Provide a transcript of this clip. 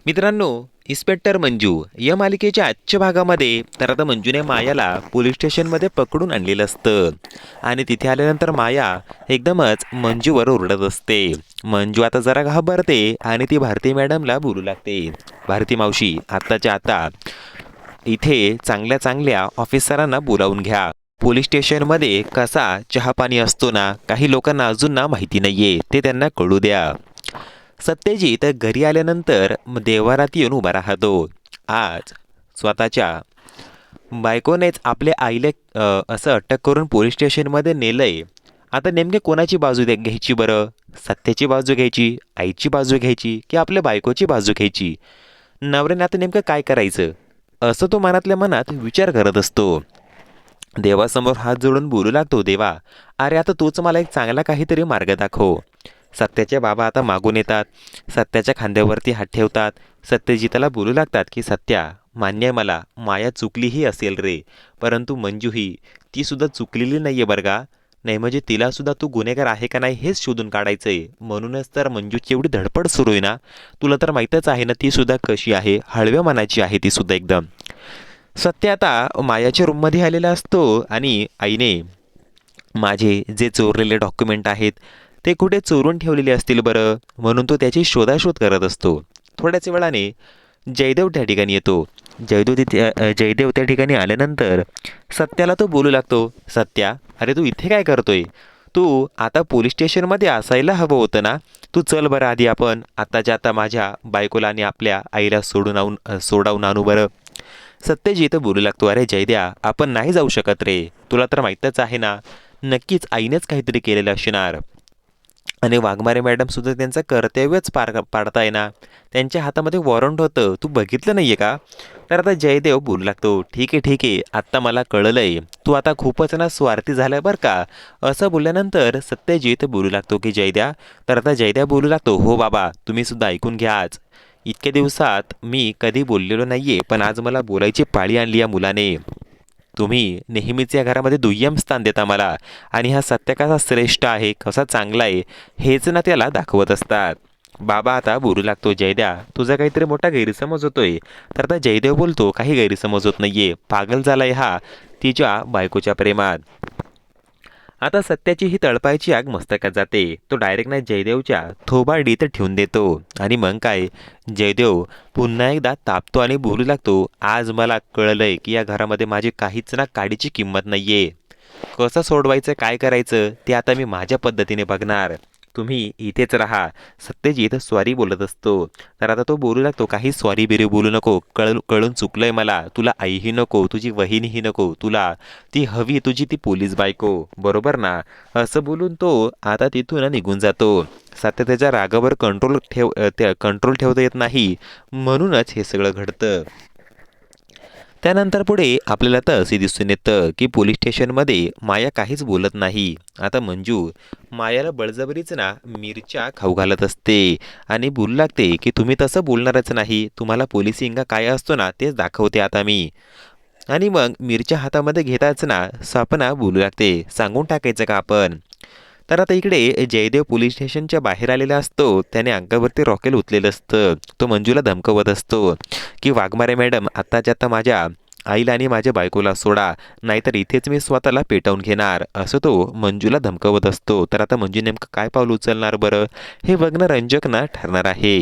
मित्रांनो, इन्स्पेक्टर मंजू या मालिकेच्या आजच्या भागामध्ये तर आता मंजूने मायाला पोलीस स्टेशनमध्ये पकडून आणलेलं असतं आणि तिथे आल्यानंतर माया एकदमच मंजूवर ओरडत असते. मंजू आता जरा घाबरते आणि ती भारती मॅडमला बोलू लागते. भारती मावशी, आत्ताच्या आता इथे चांगल्या चांगल्या ऑफिसरांना बोलावून घ्या. पोलीस स्टेशनमध्ये कसा चहापाणी असतो ना, काही लोकांना अजून ना माहिती नाहीये, ते त्यांना कळू द्या. सत्यजित घरी आल्यानंतर देवारात येऊन उभा राहतो. आज स्वतःच्या बायकोनेच आपल्या आईला असं अटक करून पोलीस स्टेशनमध्ये नेलंय. आता नेमके कोणाची बाजू घ्यायची बरं? सत्याची बाजू घ्यायची, आईची बाजू घ्यायची, की आपल्या बायकोची बाजू घ्यायची? नवऱ्याने आता नेमकं काय करायचं, असं तो मनातल्या मनात विचार करत असतो. देवासमोर हात जोडून बोलू लागतो, देवा, अरे आता तूच मला एक चांगला काहीतरी मार्ग दाखव. सत्याचे बाबा आता मागून येतात, सत्याच्या खांद्यावरती हात ठेवतात. सत्यजिताला बोलू लागतात की सत्या, मान्य आहे मला, माया चुकलीही असेल रे, परंतु मंजू ही ती सुद्धा चुकलेली नाही आहे बरं का. नाही म्हणजे तिलासुद्धा तू गुन्हेगार आहे का नाही हेच शोधून काढायचं आहे. म्हणूनच तर मंजूची एवढी धडपड सुरू आहे ना. तुला तर माहीतच आहे ना ती सुद्धा कशी आहे, हळव्या मनाची आहे ती सुद्धा एकदम. सत्य आता मायाच्या रूममध्ये आलेला असतो आणि आईने माझे जे चोरलेले डॉक्युमेंट आहेत ते कुठे चोरून ठेवलेले असतील बरं, म्हणून तो त्याची शोधाशोध करत असतो. थोड्याच वेळाने जयदेव त्या ठिकाणी येतो. जयदेव त्या ठिकाणी आल्यानंतर सत्याला तो बोलू लागतो, सत्या, अरे तू इथे काय करतोय? तू आता पोलीस स्टेशनमध्ये असायला हवं होतं ना. तू चल बरं, आधी आपण आत्ताच्या आता माझ्या बायकोला आणि आपल्या आईला सोडावून आणू बरं. सत्यजित बोलू लागतो, अरे जयद्या, आपण नाही जाऊ शकत रे, तुला तर माहीतच आहे ना, नक्कीच आईनेच काहीतरी केलेलं असणार. आणि वाघमारे मॅडम सुद्धा त्यांचं कर्तव्यच पाडताय ना, त्यांच्या हातामध्ये वॉरंट होतं, तू बघितलं नाहीये का? तर आता जयदेव बोलू लागतो, ठीक आहे ठीक आहे, आत्ता मला कळलंय, तू आता खूपच ना स्वार्थी झालाय बरं का. असं बोलल्यानंतर सत्यजित बोलू लागतो की जयद्या, तर आता जयद्या बोलू लागतो, हो बाबा, तुम्ही सुद्धा ऐकून घ्या. आज इतक्या दिवसात मी कधी बोललेलो नाहीये, पण आज मला बोलायची पाळी आणली या मुलाने. तुम्ही नेहमीच या घरामध्ये दुय्यम स्थान देता मला, आणि हा सत्य कसा श्रेष्ठ आहे, कसा चांगला आहे, हेच ना त्याला दाखवत असतात. बाबा आता बोलू लागतो, जयद्या, तुझा काहीतरी मोठा गैरसमज होतोय. तर आता जयदेव बोलतो, काही गैरसमज होत नाहीये, पागल झालाय हा तिच्या बायकोच्या प्रेमात. आता सत्याची ही तळपायची आग मस्तकात जाते. तो डायरेक्ट ना जयदेवच्या थोबाडीत ठेवून देतो. आणि मग काय, जयदेव पुन्हा एकदा तापतो आणि बोलू लागतो, आज मला कळलंय की या घरामध्ये माझी काहीच ना काडीची किंमत नाहीये. कसं सोडवायचं, काय करायचं ते आता मी माझ्या पद्धतीने बघणार, तुम्ही इथेच राहा. सत्यजित सॉरी बोलत असतो. तर आता तो बोलू लागतो, काही सॉरी बिरी बोलू नको, कळून चुकलंय मला, तुला आईही नको, तुझी वहिनीही नको, तुला ती हवी तुझी ती पोलीस बायको, बरोबर ना. असं बोलून तो आता तिथून निघून जातो. सत्य त्याच्या रागावर कंट्रोल ठेवता येत नाही, म्हणूनच हे सगळं घडतं. त्यानंतर पुढे आपल्याला तर असे दिसून येतं की पोलीस स्टेशनमध्ये माया काहीच बोलत नाही. आता मंजू मायाला बळजबरीच ना मिरच्या खाऊ घालत असते आणि बोलू लागते की तुम्ही तसं बोलणारच नाही, तुम्हाला पोलिसिंग काय असतो ना तेच दाखवते आता मी. आणि मग मिरच्या हातामध्ये घेताच ना सपना बोलू लागते, सांगून टाकायचं का आपण? तर आता इकडे जयदेव पोलीस स्टेशनच्या बाहेर आलेला असतो. त्याने अंगावरती रॉकेल उचलेलं असतं. तो मंजूला धमकवत असतो की वाघमारे मॅडम, आत्ताच्या आता माझ्या आईला आणि माझ्या बायकोला सोडा, नाहीतर इथेच मी स्वतःला पेटवून घेणार, असं तो मंजूला धमकवत असतो. तर आता मंजू नेमकं काय पाऊल उचलणार बरं, हे बघणं रंजक ना ठरणार आहे.